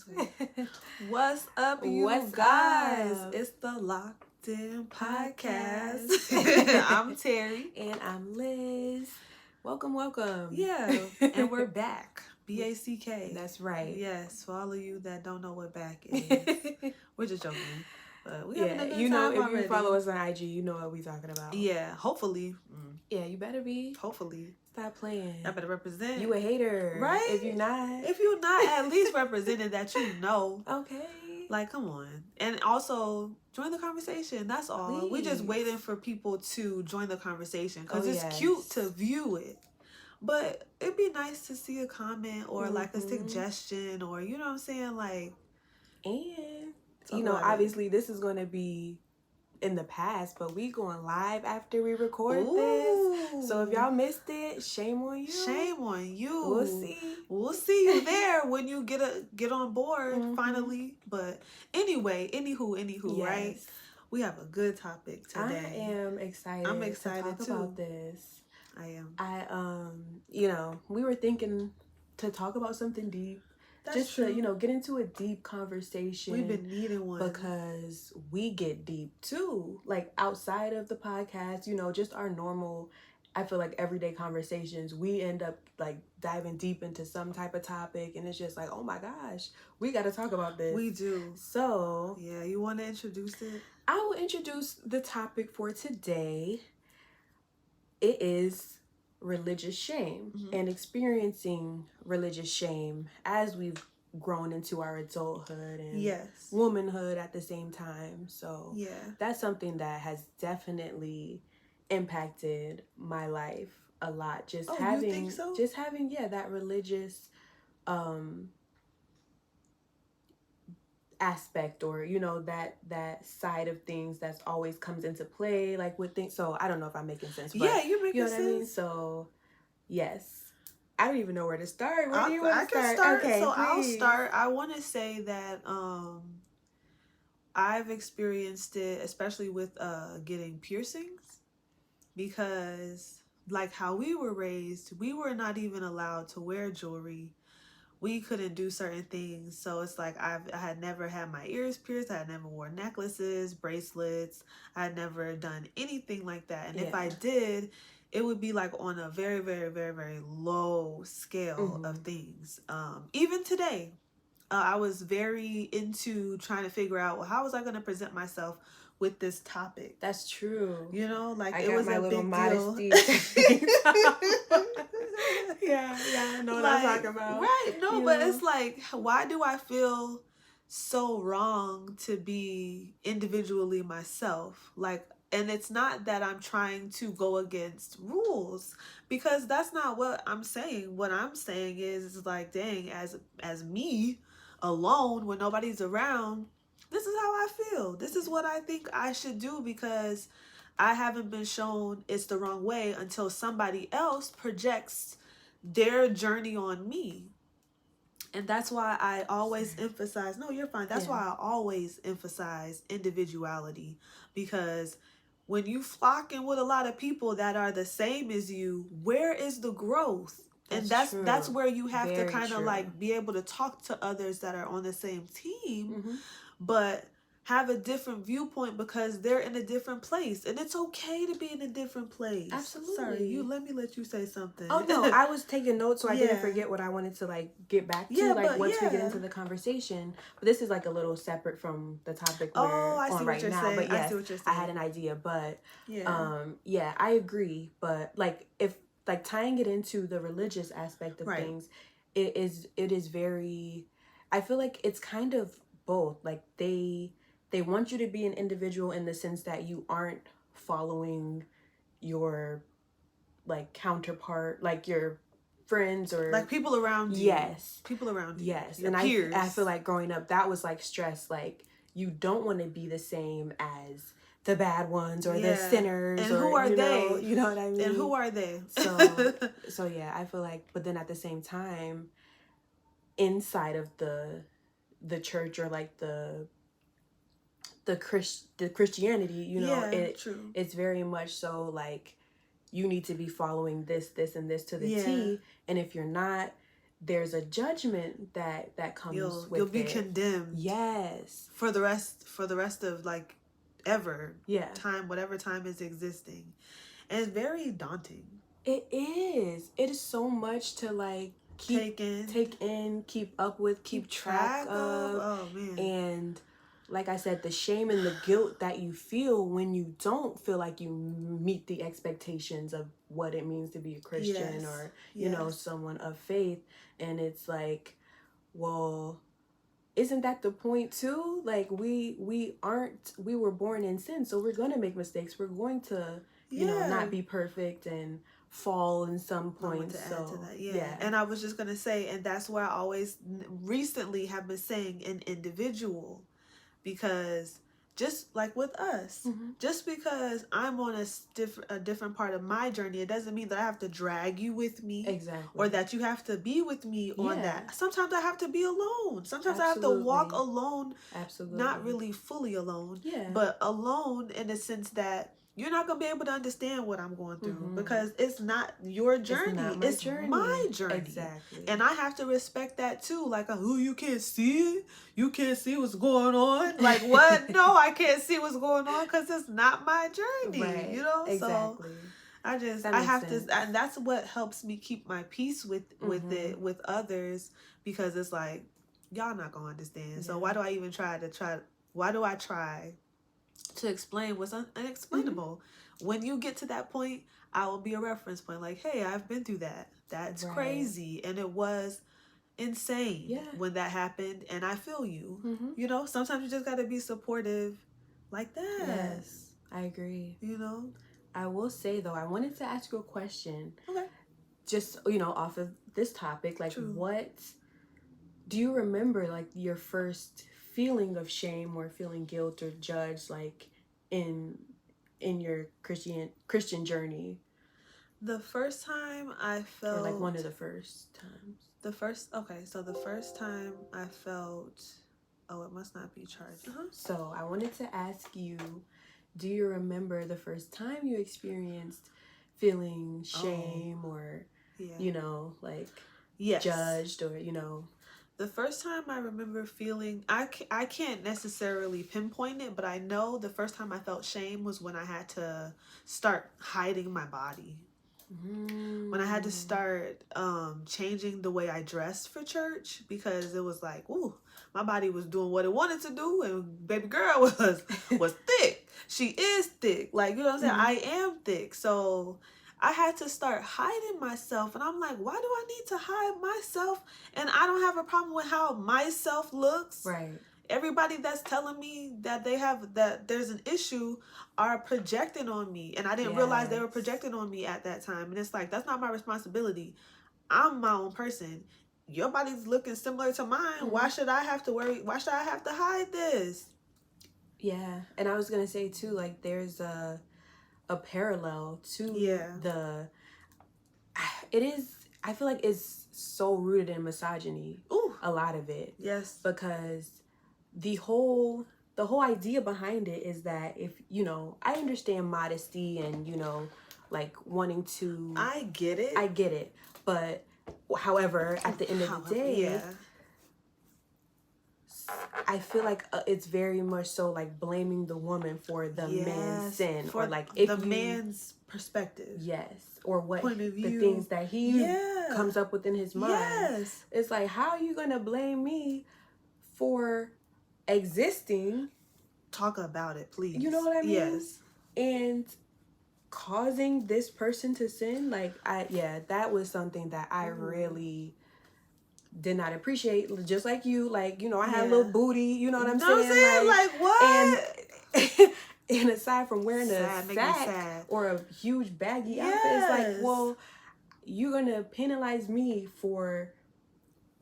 Let's go. What's up, you What's guys? up? It's the Locked In podcast. I'm Terry. And I'm Liz. Welcome. Yeah, and we're back. BACK. That's right. Yes, for all of you that don't know what back is, we're just joking. But we having a good you know, time if already. you follow us on IG, you know what we talking about. Yeah, hopefully. Yeah, you better be. Hopefully. Stop playing. I better represent. You a hater. Right? If you're not. If you're not at least represented that you know. Okay. Like, come on. And also, join the conversation. That's all. Please. We're just waiting for people to join the conversation. Because it's yes. cute to view it. But it'd be nice to see a comment or like a suggestion or, you know what I'm saying? Like, and, you know, obviously this is going to be in the past, but we going live after we record this. So if y'all missed it, shame on you. Shame on you. We'll see. We'll see you there when you get on board finally. But anyway, anywho, yes. right? We have a good topic today. I am excited. I'm excited to talk about this. I am. You know, we were thinking to talk about something deep. That's just true. To, you know, get into a deep conversation. We've been needing one. Because we get deep too. Like outside of the podcast, you know, just our normal, I feel like everyday conversations, we end up like diving deep into some type of topic and it's just like, oh my gosh, we got to talk about this. We do. So. Yeah, you want to introduce it? I will introduce the topic for today. It is religious shame and experiencing religious shame as we've grown into our adulthood and womanhood at the same time. So that's something that has definitely impacted my life a lot. Just having, you think so? Just having, that religious aspect, or you know, that side of things that's always comes into play, like with things. So I don't know if I'm making sense, but you're making sense. What I mean? So yes, I don't even know where to start. Where do you want to start? I can start. Okay, so please. I'll start. I want to say that I've experienced it, especially with getting piercings, because like how we were raised, we were not even allowed to wear jewelry. We couldn't do certain things. So it's like I had never had my ears pierced. I had never worn necklaces, bracelets. I had never done anything like that. And if I did, it would be like on a very, very, very, very low scale of things. Even today, I was very into trying to figure out, well, how was I going to present myself with this topic? That's true. You know, like I it was my a little big modesty. Yeah, I know what I'm talking about. Right, no, but it's like, why do I feel so wrong to be individually myself? Like, and it's not that I'm trying to go against rules, because that's not what I'm saying. What I'm saying is like, dang, as me alone when nobody's around, this is how I feel. This is what I think I should do, because I haven't been shown it's the wrong way until somebody else projects their journey on me. And that's why I always emphasize, no, you're fine. That's why I always emphasize individuality, because when you flock in with a lot of people that are the same as you, where is the growth? And that's where you have to kind of like be able to talk to others that are on the same team, but have a different viewpoint because they're in a different place. And it's okay to be in a different place. Absolutely. Sorry, let you say something. Oh no, I was taking notes so I didn't forget what I wanted to like get back to, like once we get into the conversation. But this is like a little separate from the topic we're on right now. Saying. But yes, I see what you're saying. I had an idea, but I agree. But like if like tying it into the religious aspect of things, it is very, I feel like it's kind of both. Like they want you to be an individual in the sense that you aren't following your like counterpart, like your friends or like people around you. Yes. People around you. Yes. Your and peers. I feel like growing up, that was like stress. Like you don't want to be the same as the bad ones or the sinners. And who are they? You know what I mean? And who are they? So yeah, I feel like, but then at the same time, inside of the church or like the Christianity, you know, it's very much so like you need to be following this and this to the T, and if you're not, there's a judgment that comes with you'll be condemned. Yes. For the rest of like ever. Yeah. Whatever time is existing. And it's very daunting. It is. It is so much to like take in, keep up with, keep track of. Oh man. And like I said, the shame and the guilt that you feel when you don't feel like you meet the expectations of what it means to be a Christian or, you know, someone of faith. And it's like, well, isn't that the point too? Like we were born in sin, so we're going to make mistakes. We're going to, you know, not be perfect and fall in some points. To add to that. Yeah. And I was just going to say, and that's why I always recently have been saying an individual, because just like with us, just because I'm on a different part of my journey, it doesn't mean that I have to drag you with me. Exactly. Or that you have to be with me on that. Sometimes I have to be alone. Sometimes I have to walk alone. Absolutely. Not really fully alone. Yeah. But alone in the sense that you're not going to be able to understand what I'm going through because it's not your journey. It's my journey. Exactly. And I have to respect that too. Like, oh, you can't see it? You can't see what's going on? Like, what? No, I can't see what's going on because it's not my journey. Right. You know? Exactly. So I have to, and that's what helps me keep my peace with it, with others, because it's like, y'all not going to understand. Yeah. So why do I even try to explain what's unexplainable? When you get to that point, I will be a reference point. Like, hey, I've been through that. That's crazy. And it was insane when that happened. And I feel you. You know, sometimes you just got to be supportive like that. Yes, I agree. You know? I will say, though, I wanted to ask you a question. Okay. Just, you know, off of this topic. Like, what do you remember, like, your first feeling of shame or feeling guilt or judged, like, in your Christian journey? The first time I felt... Or, like, one of the first times. The first time I felt... Oh, it must not be charged. So, I wanted to ask you, do you remember the first time you experienced feeling shame or, you know, like, judged or, you know... The first time I remember feeling, I can't necessarily pinpoint it, but I know the first time I felt shame was when I had to start hiding my body. When I had to start changing the way I dressed for church, because it was like, ooh, my body was doing what it wanted to do, and baby girl was thick. She is thick. Like, you know what I'm saying? I am thick. So I had to start hiding myself, and I'm like, why do I need to hide myself? And I don't have a problem with how myself looks. Right. Everybody that's telling me that there's an issue are projecting on me, and I didn't realize they were projecting on me at that time. And it's like, that's not my responsibility. I'm my own person. Your body's looking similar to mine. Why should I have to worry? Why should I have to hide this? Yeah. And I was gonna say too, like, there's a parallel to it is, I feel like it's so rooted in misogyny. Ooh. A lot of it. Yes. Because the whole idea behind it is that, if, you know, I understand modesty and, you know, like, wanting to... I get it. But however, at the end of the day, I feel like it's very much so like blaming the woman for the man's sin, or like if the man's perspective. Yes. Or what point of view. The things that he comes up with in his mind. Yes. It's like, how are you going to blame me for existing? Talk about it, please. You know what I mean? Yes. And causing this person to sin, like, that was something that I really did not appreciate. Just like you, like, you know, I had a little booty, you know what I'm saying? Like what? And aside from wearing a sack or a huge baggy outfit, it's like, well, you're gonna penalize me for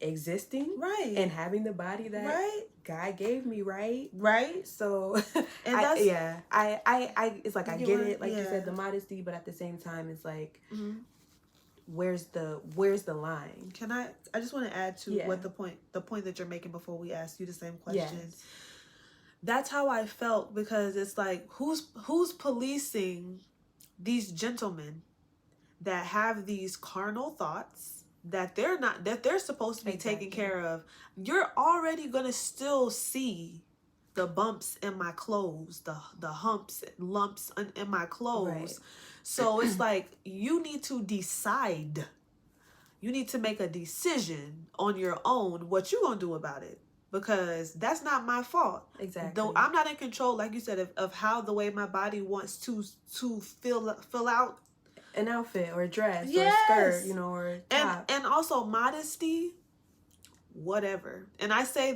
existing, right, and having the body that God gave me, right? So, and that's, I it's like, I get it, like you said, the modesty, but at the same time, it's like, where's the line? Can I just want to add to what the point that you're making before we ask you the same question. Yes. That's how I felt, because it's like, who's policing these gentlemen that have these carnal thoughts, that they're supposed to be taken care of, you're already gonna still see the bumps in my clothes, the humps, lumps in my clothes. Right. So it's like, you need to decide. You need to make a decision on your own what you gonna do about it, because that's not my fault. Exactly. Though I'm not in control, like you said, of how the way my body wants to fill out an outfit or a dress, yes, or a skirt, you know, or a top. And also modesty, whatever. And I say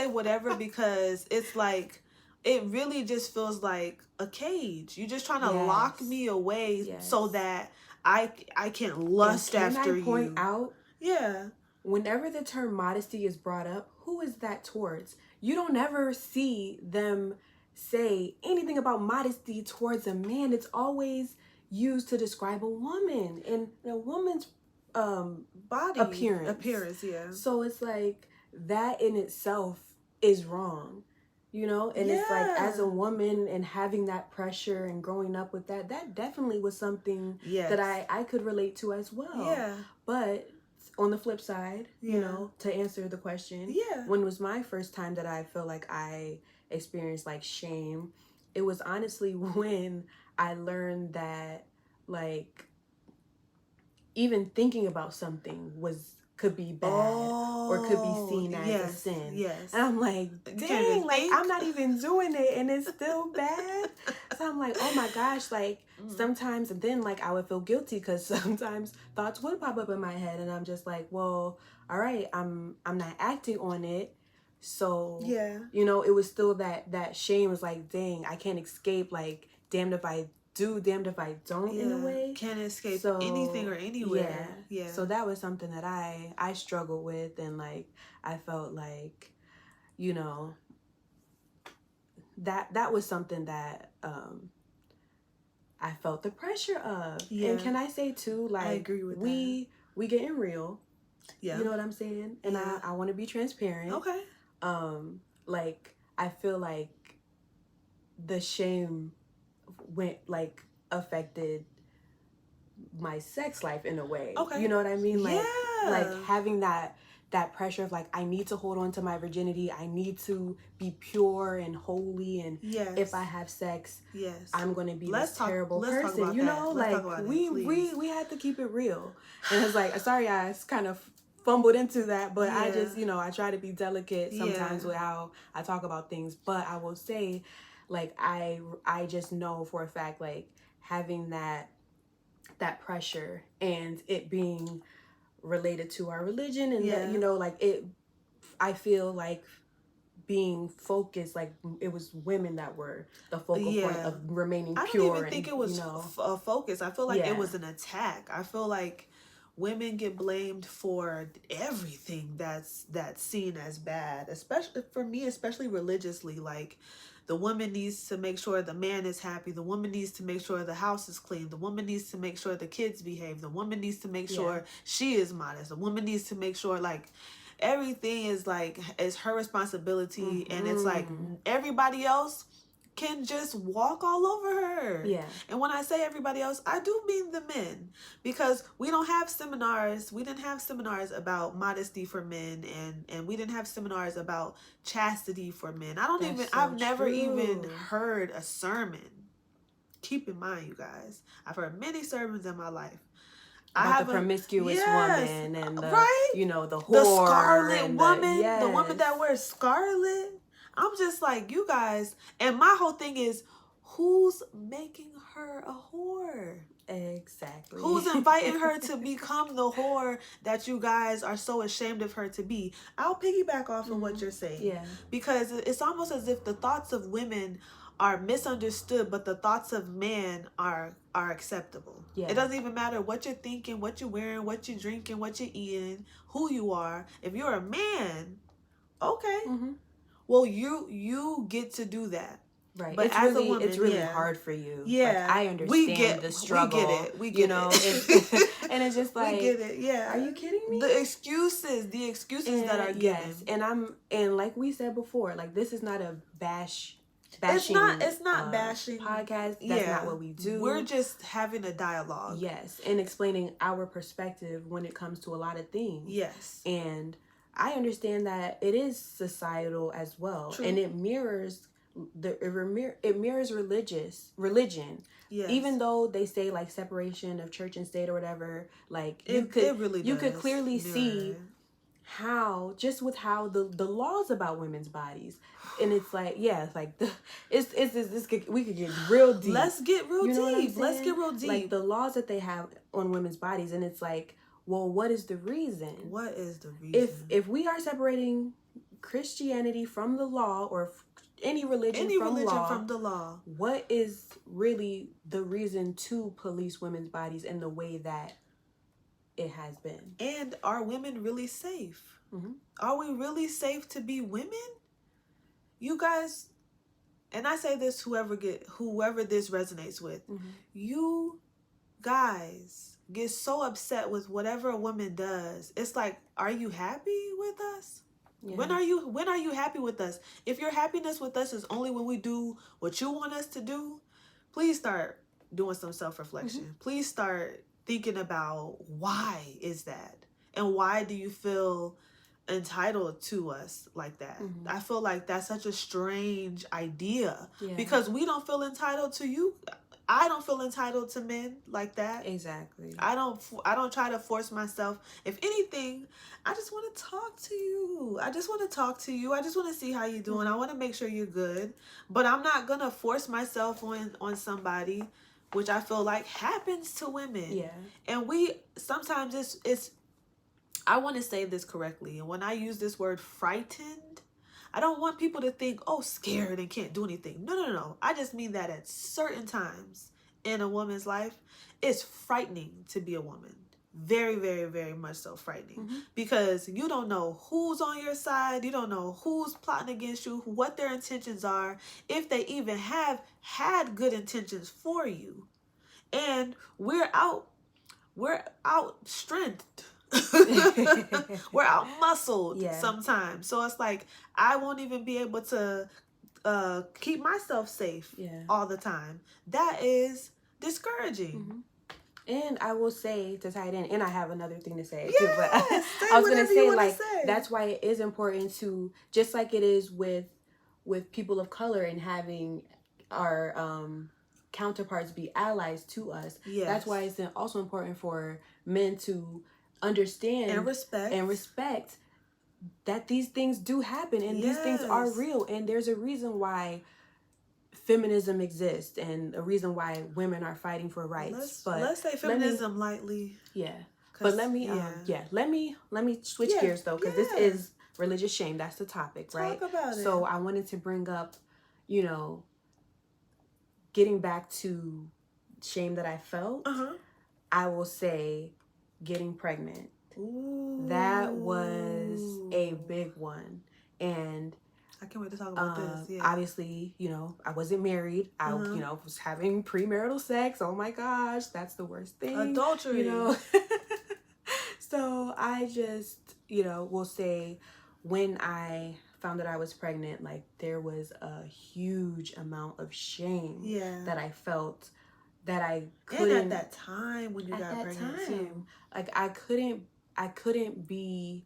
whatever because it's like, it really just feels like a cage. You're just trying to lock me away so that I can't lust after you. Can I point out? Yeah. Whenever the term modesty is brought up, who is that towards? You don't ever see them say anything about modesty towards a man. It's always used to describe a woman and a woman's body appearance. Yeah. So it's like, that in itself is wrong, you know. And it's like, as a woman and having that pressure and growing up with that definitely was something that I could relate to as well. Yeah. But on the flip side, you know, to answer the question, when was my first time that I feel like I experienced like shame? It was honestly when I learned that, like, even thinking about something could be bad or could be seen as a sin. Yes. And I'm like, dang, like, I'm not even doing it and it's still bad. So I'm like, oh my gosh, like, sometimes, and then like I would feel guilty because sometimes thoughts would pop up in my head and I'm just like, well, all right, I'm not acting on it. So, you know, it was still that shame was like, dang, I can't escape, like, damned if I do, damned if I don't, in a way. Can't escape anything or anywhere. Yeah. So that was something that I struggled with, and like, I felt like, you know, that was something that I felt the pressure of. Yeah. And can I say too, like, I agree with we getting real. Yeah. You know what I'm saying? And I want to be transparent. Okay. Like, I feel like the shame affected my sex life in a way. Okay. You know what I mean? Like, like having that pressure of like, I need to hold on to my virginity. I need to be pure and holy. And if I have sex, I'm going to be this terrible person. You know, like, we had to keep it real. And it's like, sorry, I kind of fumbled into that, but I just, you know, I try to be delicate sometimes with how I talk about things. But I will say, like, I just know for a fact, like, having that pressure and it being related to our religion and that, you know, like, I feel like being focused, like, it was women that were the focal point of remaining pure. I don't even think it was a focus. I feel like it was an attack. I feel like women get blamed for everything that's seen as bad, especially for me, especially religiously. Like, the woman needs to make sure the man is happy. The woman needs to make sure the house is clean. The woman needs to make sure the kids behave. The woman needs to make sure she is modest. The woman needs to make sure, like, everything is like, is her responsibility. And it's like, everybody else can just walk all over her. Yeah. And when I say everybody else, I do mean the men, because we don't have seminars. We didn't have seminars about modesty for men, and we didn't have seminars about chastity for men. I've never even heard a sermon. Keep in mind, you guys, I've heard many sermons in my life about the promiscuous woman and the, you know, the whore, the scarlet woman, the woman that wears scarlet. I'm just like, you guys, and my whole thing is, who's making her a whore? Exactly. Who's inviting her to become the whore that you guys are so ashamed of her to be? I'll piggyback off of what you're saying. Yeah. Because it's almost as if the thoughts of women are misunderstood, but the thoughts of men are acceptable. Yeah. It doesn't even matter what you're thinking, what you're wearing, what you're drinking, what you're eating, who you are. If you're a man, okay. Well, you get to do that. Right. But as a woman, it's really hard for you. Yeah. Like, I understand the struggle. We get it. And it's just like, we get it. Yeah. Are you kidding me? The excuses that are given. Yes. And like we said before, like, this is not a bash bashing. It's not bashing podcast. That's not what we do. We're just having a dialogue. Yes, and explaining our perspective when it comes to a lot of things. Yes, and I understand that it is societal as well. True. And it mirrors religion. Yes. Even though they say like separation of church and state or whatever, like you could clearly see how, just with how the laws about women's bodies, and it's like, yeah, it's like we could get real deep. Let's get real deep. Let's get real deep. Like the laws that they have on women's bodies, and it's like, well, what is the reason? What is the reason? If we are separating Christianity from the law, or any religion from the law, what is really the reason to police women's bodies in the way that it has been? And are women really safe? Mm-hmm. Are we really safe to be women? You guys, and I say this, whoever this resonates with, mm-hmm. You guys get so upset with whatever a woman does. It's like, are you happy with us? Yeah. When are you happy with us? If your happiness with us is only when we do what you want us to do, please start doing some self-reflection. Mm-hmm. Please start thinking about, why is that? And why do you feel entitled to us like that? Mm-hmm. I feel like that's such a strange idea, because we don't feel entitled to you. I don't feel entitled to men like that. Exactly. I don't try to force myself. If anything, I just want to talk to you. I just want to see how you're doing. Mm-hmm. I want to make sure you're good. But I'm not going to force myself on somebody, which I feel like happens to women. Yeah. And sometimes it's I want to say this correctly. And when I use this word frightened, I don't want people to think, oh, scared and can't do anything. No. I just mean that at certain times in a woman's life, it's frightening to be a woman. Very, very, very much so frightening. Mm-hmm. Because you don't know who's on your side. You don't know who's plotting against you, what their intentions are, if they even have had good intentions for you. And we're out strengthed. We're out muscled sometimes. So it's like, I won't even be able to keep myself safe all the time. That is discouraging. Mm-hmm. And I will say, to tie it in, and I have another thing to say too, but I was going to say, like, that's why it is important to, just like it is with people of color and having our counterparts be allies to us. Yes. That's why it's also important for men to understand and respect that these things do happen, and these things are real, and there's a reason why feminism exists and a reason why women are fighting for rights. Let's say feminism lightly. Yeah. But let me switch gears though, because this is religious shame. That's the topic, right? Talk about it. So I wanted to bring up, getting back to shame that I felt. Uh-huh. I will say getting pregnant. Ooh. That was a big one. And I can't wait to talk about this. Yeah. Obviously, I wasn't married. I, was having premarital sex. Oh my gosh, that's the worst thing. Adultery. So I just, will say, when I found that I was pregnant, like, there was a huge amount of shame that I felt, that I couldn't. And at that time when you got pregnant too. Like, I couldn't be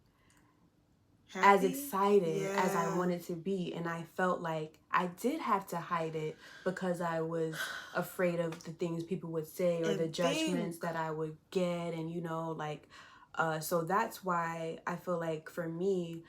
happy? As excited as I wanted to be, and I felt like I did have to hide it because I was afraid of the things people would say or the judgments that I would get, and so that's why I feel like, for me,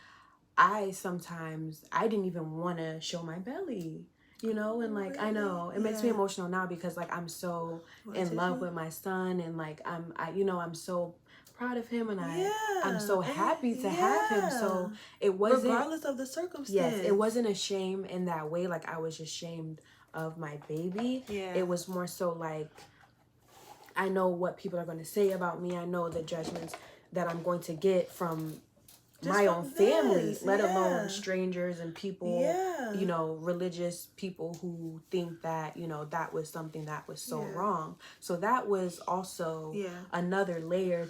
I didn't even want to show my belly, and like, I know it makes me emotional now because, like, I'm so in love with my son, and like I'm so proud of him, and I'm so happy to have him. So it wasn't, regardless of the circumstance. Yes, it wasn't a shame in that way. Like, I was ashamed of my baby. Yeah. It was more so like, I know what people are going to say about me. I know the judgments that I'm going to get from my own family, let alone strangers and people, religious people who think that, that was something that was so wrong. So that was also another layer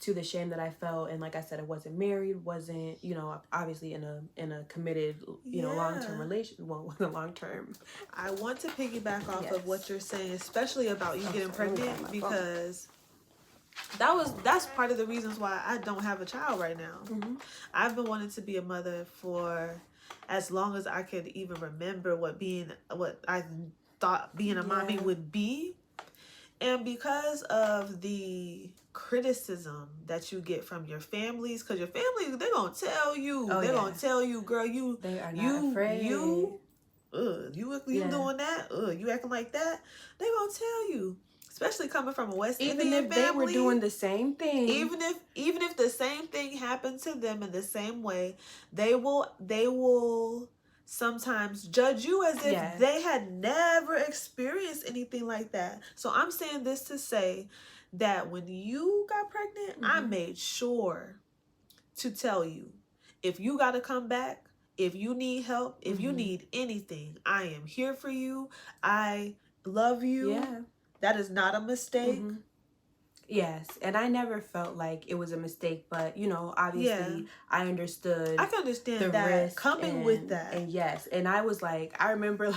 to the shame that I felt. And like I said, I wasn't married, wasn't, obviously in a committed, long-term relation. Well, wasn't long-term. I want to piggyback off of what you're saying, especially about you getting pregnant, because that's part of the reasons why I don't have a child right now. Mm-hmm. I've been wanting to be a mother for as long as I could even remember what I thought being a mommy would be. And because of the criticism that you get from your families, because your family, they're going to tell you, going to tell you, girl, they are not afraid. You doing that? You acting like that? They're going to tell you. Especially coming from a West Indian family. Even if they were doing the same thing. Even if the same thing happened to them in the same way, they will sometimes judge you as if they had never experienced anything like that. So I'm saying this to say that when you got pregnant, I made sure to tell you, if you got to come back, if you need help, if you need anything, I am here for you. I love you. Yeah. That is not a mistake. Mm-hmm. Yes, and I never felt like it was a mistake, but obviously I understood. I can understand the risk coming with that. And yes, and I was like, I remember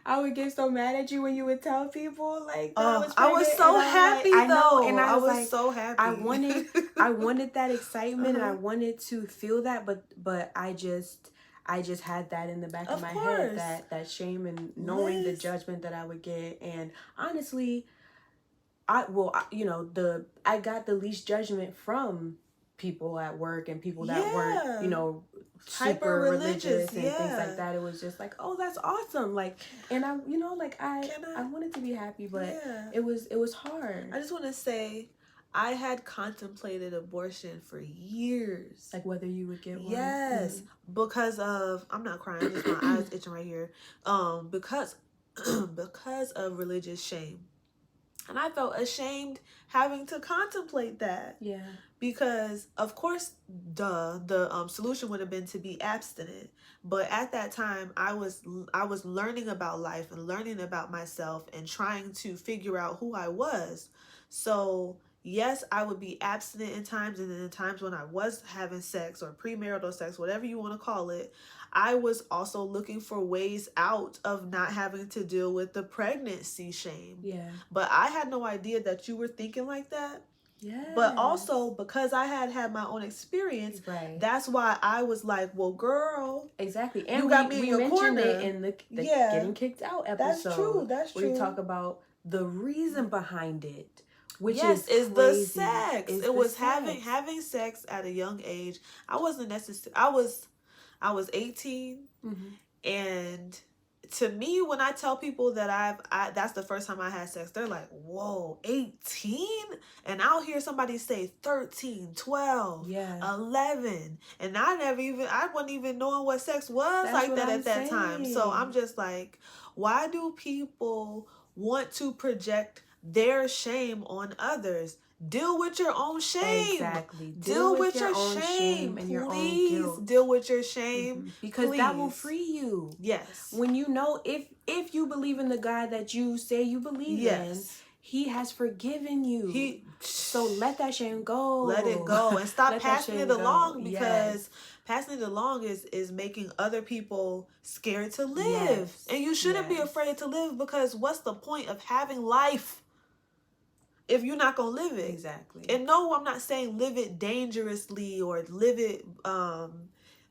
I would get so mad at you when you would tell people I was so happy though. And I was so happy. I wanted that excitement and I wanted to feel that, but I just had that in the back of my head, that shame and knowing the judgment that I would get. And honestly, I got the least judgment from people at work and people that weren't, super religious and things like that. It was just like, oh, that's awesome. And I wanted to be happy, but it was hard. I just want to say, I had contemplated abortion for years. Like whether you would get one? Yes. Because of, I'm not crying, just my eyes itching right here. Because of religious shame. And I felt ashamed having to contemplate that. Yeah. Because, of course, the solution would have been to be abstinent. But at that time, I was learning about life and learning about myself and trying to figure out who I was. So yes, I would be abstinent in times, and then in times when I was having sex or premarital sex, whatever you want to call it, I was also looking for ways out of not having to deal with the pregnancy shame. Yeah. But I had no idea that you were thinking like that. Yeah. But also because I had my own experience, that's why I was like, well, girl. Exactly. And you got me in your mentioned corner. It in the getting kicked out episode. That's true. Where you talk about the reason behind it. Which is the sex. It was sex. having sex at a young age. I wasn't necessarily. I was 18, and to me, when I tell people that that's the first time I had sex, they're like, "Whoa, 18?" And I'll hear somebody say 13, 12, 11, and I wasn't even knowing what sex was at that time. So I'm just like, why do people want to project their shame on others? Deal with your own shame. Exactly. Deal with your own shame and your own guilt. Deal with your shame. Because that will free you. Yes. When if you believe in the God that you say you believe in, He has forgiven you. So let that shame go. Let it go and stop passing it along, because passing it along is making other people scared to live. Yes. And you shouldn't be afraid to live, because what's the point of having life if you're not going to live it? Exactly. And no, I'm not saying live it dangerously or live it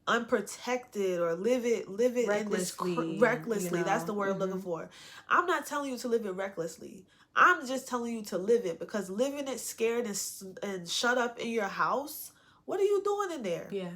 unprotected or live it recklessly. Recklessly. That's the word I'm looking for. I'm not telling you to live it recklessly. I'm just telling you to live it, because living it scared and shut up in your house, what are you doing in there? Yeah.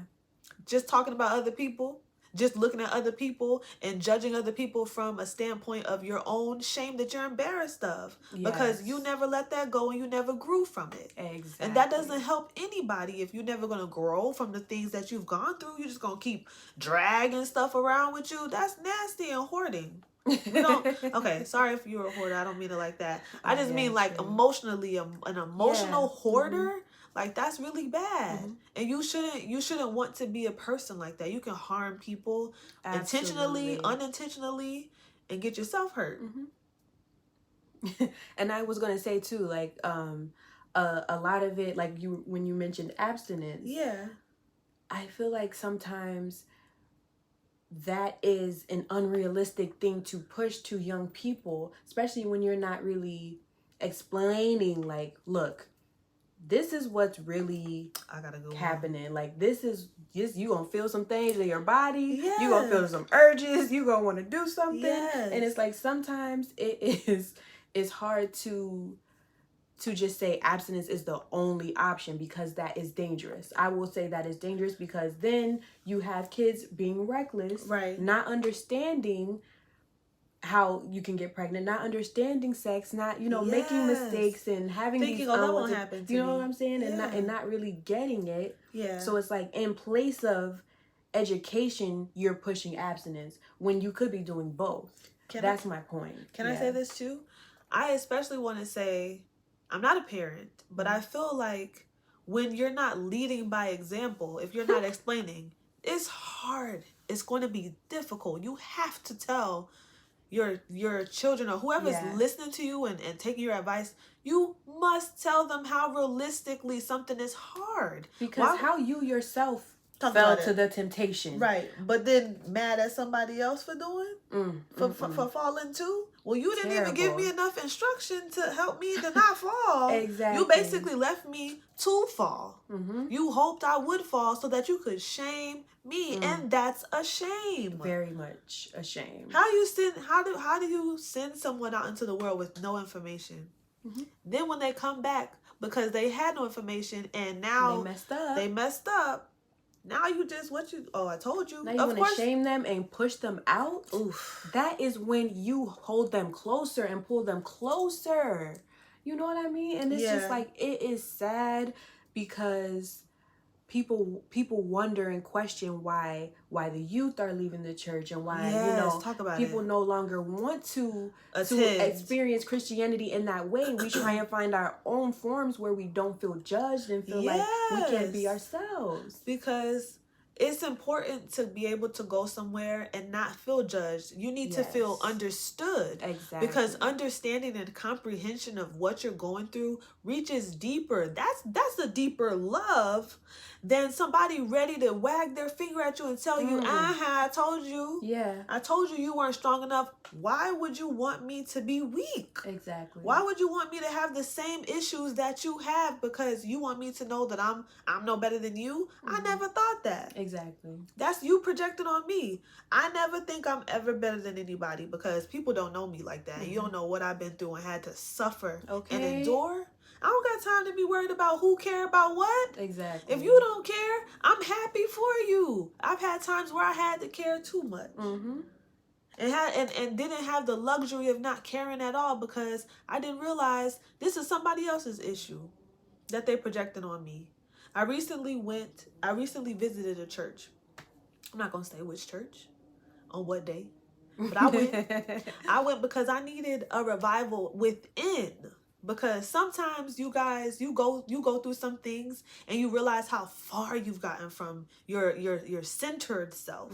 Just talking about other people, just looking at other people and judging other people from a standpoint of your own shame that you're embarrassed of, because you never let that go and you never grew from it. Exactly. And that doesn't help anybody. If you're never going to grow from the things that you've gone through, you're just going to keep dragging stuff around with you. That's nasty and hoarding. Okay, sorry if you're a hoarder. I don't mean it like that. I just mean like emotionally, an emotional hoarder. Like, that's really bad. And you shouldn't want to be a person like that. You can harm people intentionally, unintentionally, and get yourself hurt. And I was going to say too, like, a lot of it, like when you mentioned abstinence. Yeah. I feel like sometimes that is an unrealistic thing to push to young people, especially when you're not really explaining, like, look, this is what's really happening. Like, this is just, you gonna feel some things in your body. Yes. You gonna feel some urges. You gonna want to do something. Yes. And it's like sometimes it's hard to just say abstinence is the only option, because that is dangerous. I will say that is dangerous, because then you have kids being reckless, right? Not understanding how you can get pregnant, not understanding sex, not, making mistakes and having thinking, that won't happen to me. You know what I'm saying? Yeah. And not really getting it. Yeah. So it's like, in place of education, you're pushing abstinence when you could be doing both. That's my point. Can I say this too? I especially want to say, I'm not a parent, but I feel like when you're not leading by example, if you're not explaining, it's hard. It's going to be difficult. You have to tell your children or whoever's listening to you and taking your advice, you must tell them how realistically something is hard. Because how you yourself fell to the temptation. Right. But then mad at somebody else for doing? For falling too? Well, you didn't even give me enough instruction to help me to not fall. Exactly. You basically left me to fall. You hoped I would fall so that you could shame me, and that's a shame. Very much a shame. How do you send someone out into the world with no information? Then when they come back because they had no information and now they messed up. Now you just I told you. Now you want to shame them and push them out? Oof. That is when you hold them closer and pull them closer. You know what I mean? And it's just like, it is sad, because people wonder and question why the youth are leaving the church, and why people no longer want to experience Christianity in that way. We try and find our own forms where we don't feel judged and feel like we can't be ourselves. Because it's important to be able to go somewhere and not feel judged. You need to feel understood. Exactly. Because understanding and comprehension of what you're going through reaches deeper. That's a deeper love than somebody ready to wag their finger at you and tell you, I told you. Yeah. I told you weren't strong enough. Why would you want me to be weak? Exactly. Why would you want me to have the same issues that you have because you want me to know that I'm no better than you? I never thought that. Exactly. That's you projected on me. I never think I'm ever better than anybody, because people don't know me like that. You don't know what I've been through and had to suffer and endure. I don't got time to be worried about who care about what. Exactly. If you don't care, I'm happy for you. I've had times where I had to care too much. And didn't have the luxury of not caring at all, because I didn't realize this is somebody else's issue that they projected on me. I recently visited a church. I'm not going to say which church, on what day, but I went. I went because I needed a revival within. Because sometimes you guys, you go through some things and you realize how far you've gotten from your centered self.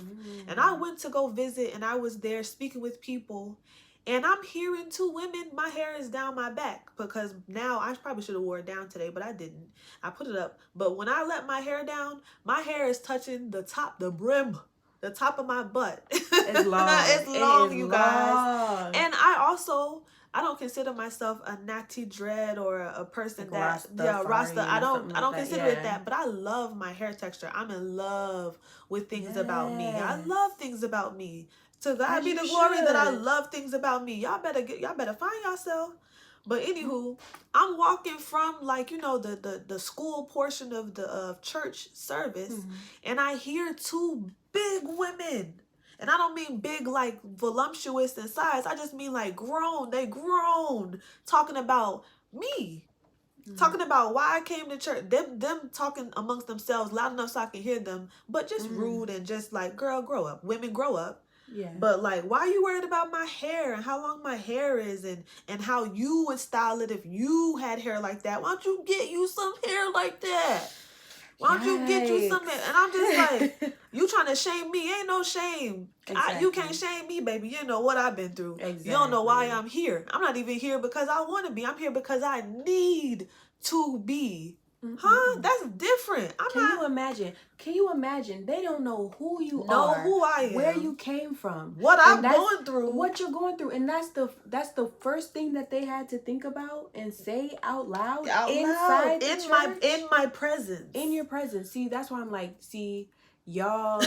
And I went to go visit, and I was there speaking with people, and I'm hearing two women. My hair is down my back, because now I probably should have wore it down today, but I didn't. I put it up. But when I let my hair down, my hair is touching the brim, the top of my butt. It's long. It's long, you guys. And I don't consider myself a natty dread or a person that Rasta. I don't consider it that, but I love my hair texture. I'm in love with things about me. I love things about me. To God be the glory that I love things about me. Y'all better find yourself. But anywho, I'm walking from the school portion of the church service, and I hear two big women. And I don't mean big like voluptuous in size. I just mean like grown. They grown. Talking about me. Talking about why I came to church. Them talking amongst themselves loud enough so I can hear them. But just rude and just like, girl, grow up. Women, grow up. Yeah. But like, why are you worried about my hair and how long my hair is and how you would style it if you had hair like that? Why don't you get you some hair like that? Why don't you get you something? And I'm just like, you trying to shame me? Ain't no shame. Exactly. You can't shame me, baby. You know what I've been through. Exactly. You don't know why I'm here. I'm not even here because I want to be. I'm here because I need to be. Huh? That's different. Can you imagine? They don't know who you are. Know who I am. Where you came from. What I'm going through. What you're going through. And that's the first thing that they had to think about and say out loud. Inside the church. In my presence. In your presence. See, that's why I'm like, y'all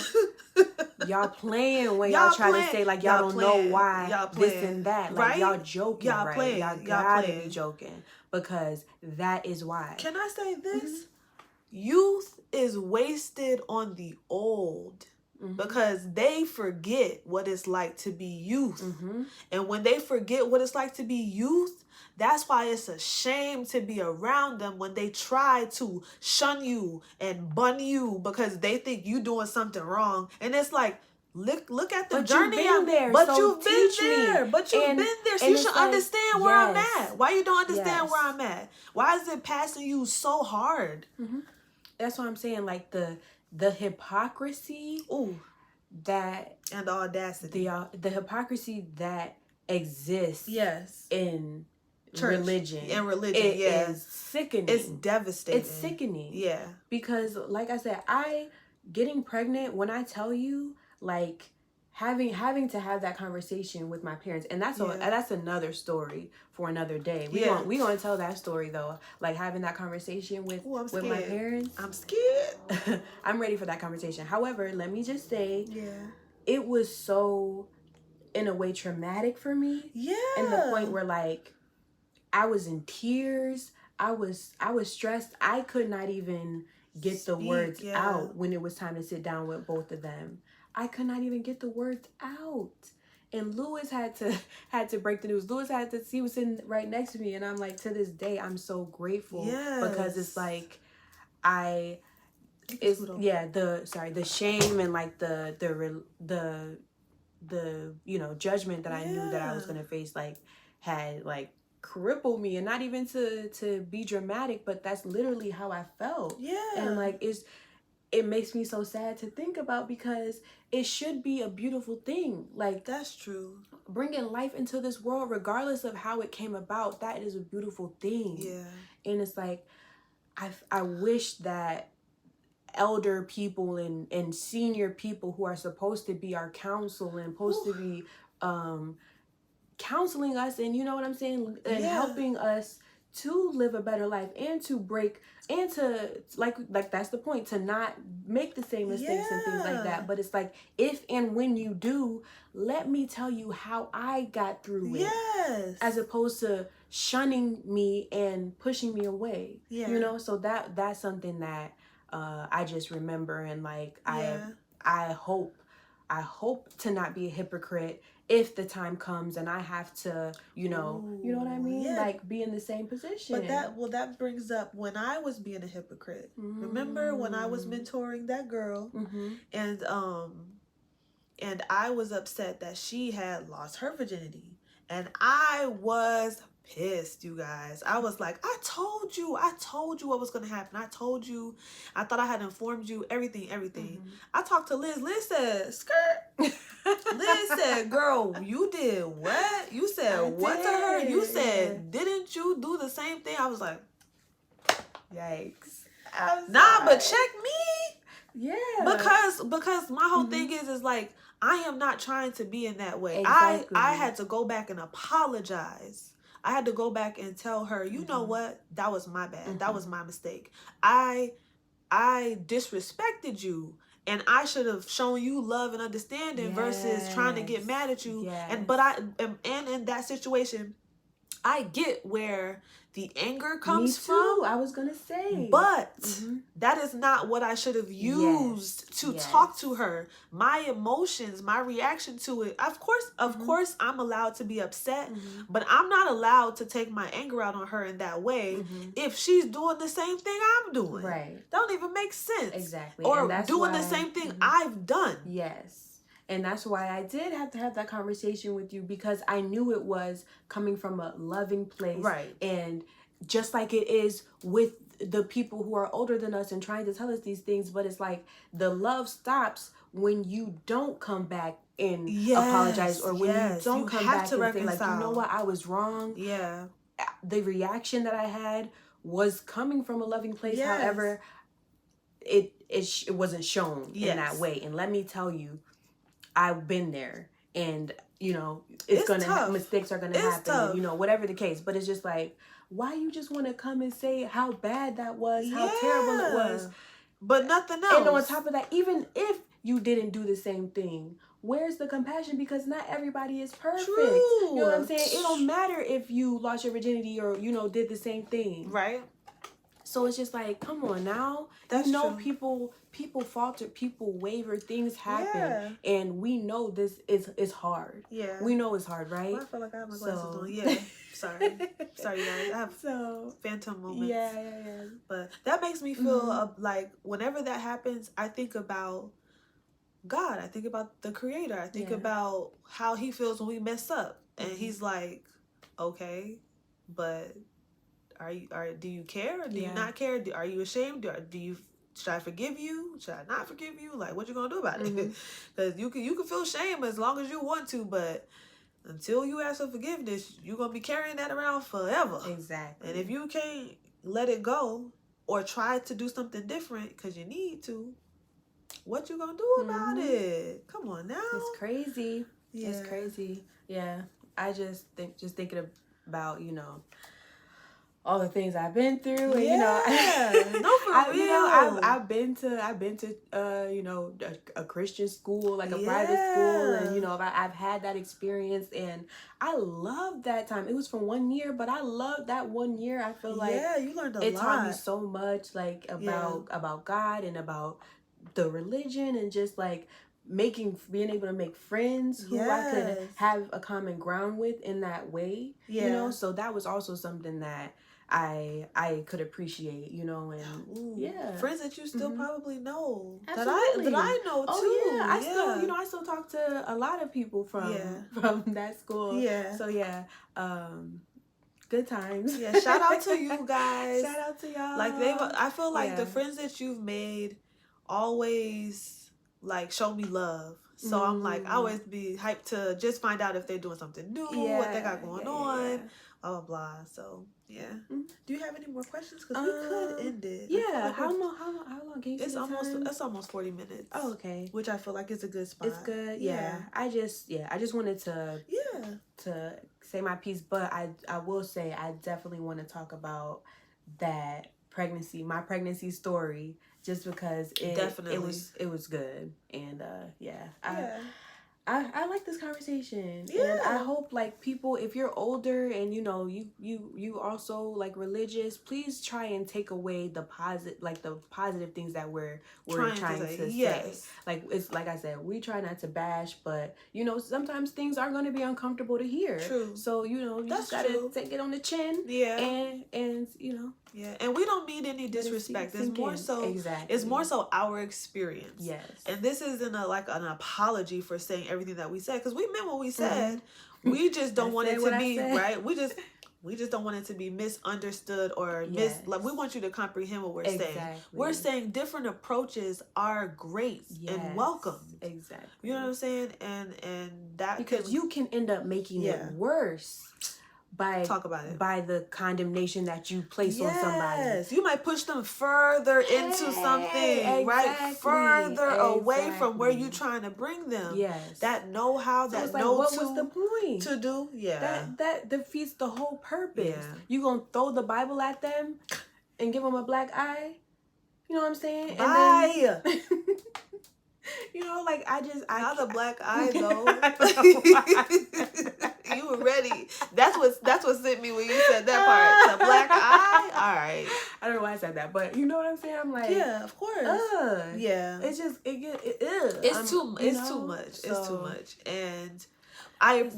playing when y'all try to say like y'all don't know why this and that. Like y'all joking, right? Y'all gotta be joking. Because that is why. Can I say this? Youth is wasted on the old because they forget what it's like to be youth. And when they forget what it's like to be youth, that's why it's a shame to be around them when they try to shun you and bun you because they think you doing something wrong. And it's like, look at the journey. You've been there. But you've been there. So you should understand where I'm at. Why you don't understand where I'm at? Why is it passing you so hard? That's what I'm saying. Like the hypocrisy. That and the audacity. The hypocrisy that exists. In church. Religion. In religion. It is sickening. It's devastating. It's sickening. Yeah. Because like I said, getting pregnant, when I tell you, like having to have that conversation with my parents, and that's another story for another day. We gonna tell that story though. Like having that conversation with my parents. I'm scared. I'm ready for that conversation. However, let me just say, it was so in a way traumatic for me. And the point where like I was in tears. I was stressed. I could not even get the words out when it was time to sit down with both of them. I could not even get the words out. And Lewis had to break the news. Lewis he was sitting right next to me, and I'm like, to this day, I'm so grateful because it's like the shame and like the judgment that I knew that I was gonna face like had like crippled me, and not even to be dramatic, but that's literally how I felt. And like it makes me so sad to think about because it should be a beautiful thing. Like that's true. Bringing life into this world, regardless of how it came about, that is a beautiful thing. And it's like I wish that elder people and senior people who are supposed to be our counsel and supposed to be counseling us, and you know what I'm saying, and helping us to live a better life and to break and to like that's the point, to not make the same mistakes and things like that. But it's like, if and when you do, let me tell you how I got through it, as opposed to shunning me and pushing me away. You know, so that's something that I just remember, and like I hope to not be a hypocrite if the time comes and I have to, you know what I mean? Like be in the same position. But that brings up when I was being a hypocrite. Remember when I was mentoring that girl and I was upset that she had lost her virginity, and I was pissed, you guys. I was like, I told you what was going to happen. I told you, I thought I had informed you, everything. I talked to Liz. Liz said, skirt. Liz said, girl, you did what? You said what to her? You said, didn't you do the same thing? I was like, yikes. But check me. Because my whole thing is like, I am not trying to be in that way. Exactly. I had to go back and apologize. I had to go back and tell her, you know what? That was my bad. That was my mistake. I disrespected you, and I should have shown you love and understanding versus trying to get mad at you. And in that situation, I get where the anger comes from. I was gonna say, but that is not what I should have used to talk to her. My emotions, my reaction to it. Of course, I'm allowed to be upset, but I'm not allowed to take my anger out on her in that way. If she's doing the same thing I'm doing, right? That don't even make sense. Exactly. Or doing the same thing I've done. Yes. And that's why I did have to have that conversation with you, because I knew it was coming from a loving place. Right. And just like it is with the people who are older than us and trying to tell us these things, but it's like the love stops when you don't come back and apologize, or when you don't come back and say like, you know what, I was wrong. Yeah. The reaction that I had was coming from a loving place. Yes. However, it wasn't shown in that way. And let me tell you, I've been there, and it's gonna mistakes are gonna happen, and, whatever the case. But it's just like, why you just want to come and say how bad that was, how terrible it was, but nothing else. And on top of that, even if you didn't do the same thing, where's the compassion? Because not everybody is perfect. True. You know what I'm saying? It don't matter if you lost your virginity or did the same thing, right? So it's just like, come on now. That's true. People falter, people waver, things happen, and we know this is hard. Yeah, we know it's hard, right? Well, I feel like I have my glasses on. Yeah, sorry, guys. I have phantom moments. Yeah. But that makes me feel like whenever that happens, I think about God. I think about the Creator. I think about how He feels when we mess up, and He's like, okay, but. Do you care? Or do you not care? Are you ashamed? Should I forgive you? Should I not forgive you? Like, what you gonna do about it? Because you can feel shame as long as you want to, but until you ask for forgiveness, you're gonna be carrying that around forever. Exactly. And if you can't let it go or try to do something different because you need to, what you gonna do about it? Come on now. It's crazy. Yeah. It's crazy. Yeah. I just thinking about all the things I've been through, and no, for real. I've been to a Christian school, like a private school, and I've had that experience, and I loved that time. It was for 1 year, but I loved that 1 year. I feel like you learned a lot. It taught me so much, like about God and about the religion, and just like being able to make friends who I could have a common ground with in that way. So that was also something that I could appreciate, and friends that you still probably know. Absolutely. that I know too. Oh yeah, I still talk to a lot of people from that school. Yeah. So good times. Yeah, shout out to you guys. Shout out to y'all. Like I feel like the friends that you've made always like show me love. So I'm like, I always be hyped to just find out if they're doing something new, what they got going on, blah blah blah. So do you have any more questions? Because we could end it. Yeah. How long can you? It's almost 40 minutes. Oh, okay. Which I feel like is a good spot. It's good. Yeah. I just wanted to say my piece, but I will say I definitely want to talk about that my pregnancy story, just because it was good, and I like this conversation, and I hope like people, if you're older and you also like religious, please try and take away the positive things that we're trying to say. Like, it's like I said, we try not to bash, but sometimes things are going to be uncomfortable to hear. True. So you just gotta take it on the chin. And and we don't mean any disrespect. It's more so it's more so our experience. Yes. And this isn't an apology for saying everything that we said, because we meant what we said. We just don't want it to be right. We just don't want it to be misunderstood or like, we want you to comprehend what we're saying. We're saying different approaches are great and welcome. Exactly. You know what I'm saying? And that, because you can end up making it worse by the condemnation that you place on somebody. You might push them further into something, right? Further away from where you're trying to bring them. Yes. That know-how, what was the point to do? Yeah. That defeats the whole purpose. Yeah. You gonna throw the Bible at them and give them a black eye? You know what I'm saying? Bye. And then, not the black eye though. You were ready. That's what sent me when you said that part. The black eye. All right. I don't know why I said that, but you know what I'm saying. I'm like, yeah, of course. Yeah. It's just it's too much. It's too much. And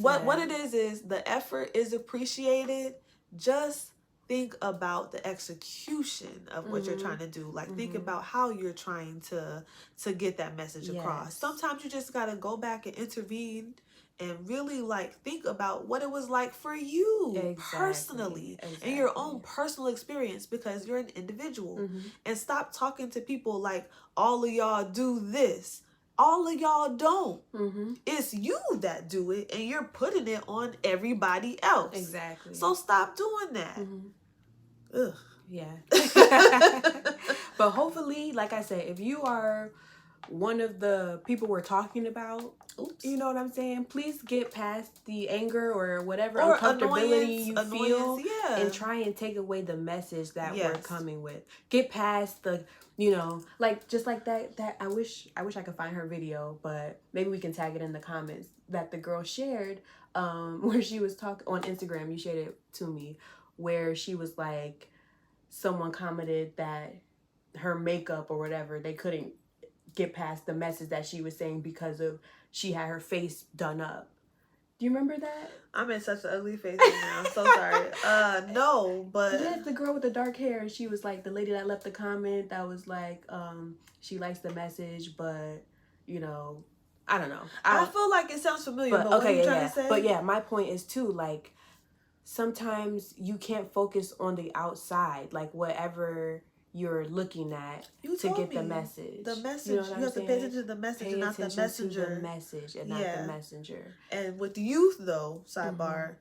what it is the effort is appreciated. Just think about the execution of what you're trying to do. Like, think about how you're trying to get that message across. Sometimes you just got to go back and intervene and really think about what it was like for you personally and your own personal experience, because you're an individual. And stop talking to people like all of y'all do this. All of y'all don't. It's you that do it, and you're putting it on everybody else. Exactly. So stop doing that. Ugh. Yeah. But hopefully, like I said, if you are one of the people we're talking about, you know what I'm saying? Please get past the anger or whatever or uncomfortability you feel, and try and take away the message that we're coming with. Get past the, you know, like just like that. I wish I could find her video, but maybe we can tag it in the comments that the girl shared, where she was talking on Instagram. You shared it to me, where she was like, someone commented that her makeup or whatever, they couldn't get past the message that she was saying because of she had her face done up. Do you remember that? I'm in such an ugly face right now. I'm so sorry. No, but yes, the girl with the dark hair. She was like the lady that left the comment that was like, she likes the message, but you know, I don't know. I feel like it sounds familiar. But okay, what are you trying to say? But yeah, my point is too, like, sometimes you can't focus on the outside, like whatever you're looking at to get the message. The message. You have to pay attention to the message and not the messenger. To the message and not the messenger. And with the youth, though, sidebar,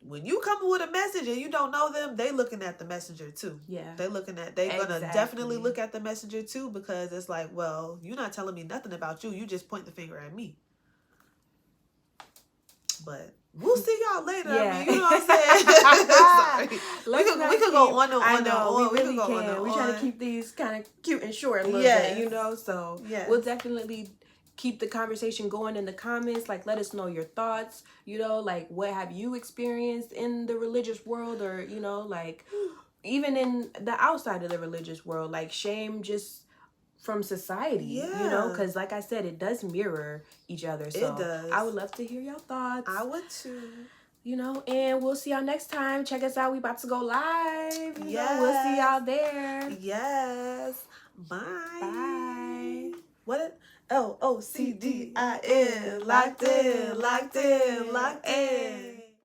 when you come with a message and you don't know them, they looking at the messenger too. Yeah. They're gonna definitely look at the messenger too, because it's like, well, you're not telling me nothing about you. You just point the finger at me. But we'll see y'all later. Yeah. I mean, you know what I'm saying? Sorry. We could go on and on and on. We really can. We try to keep these kind of cute and short a little bit, you know? So we'll definitely keep the conversation going in the comments. Like, let us know your thoughts, you know, like what have you experienced in the religious world, or, you know, like even in the outside of the religious world, like shame just from society, you know, because like I said, it does mirror each other. So it does. I would love to hear your thoughts. I would too. You know, and we'll see y'all next time. Check us out. We about to go live. You know, we'll see y'all there. Yes. Bye. Bye. What? LOCDIN. Locked in. Locked in. Locked in.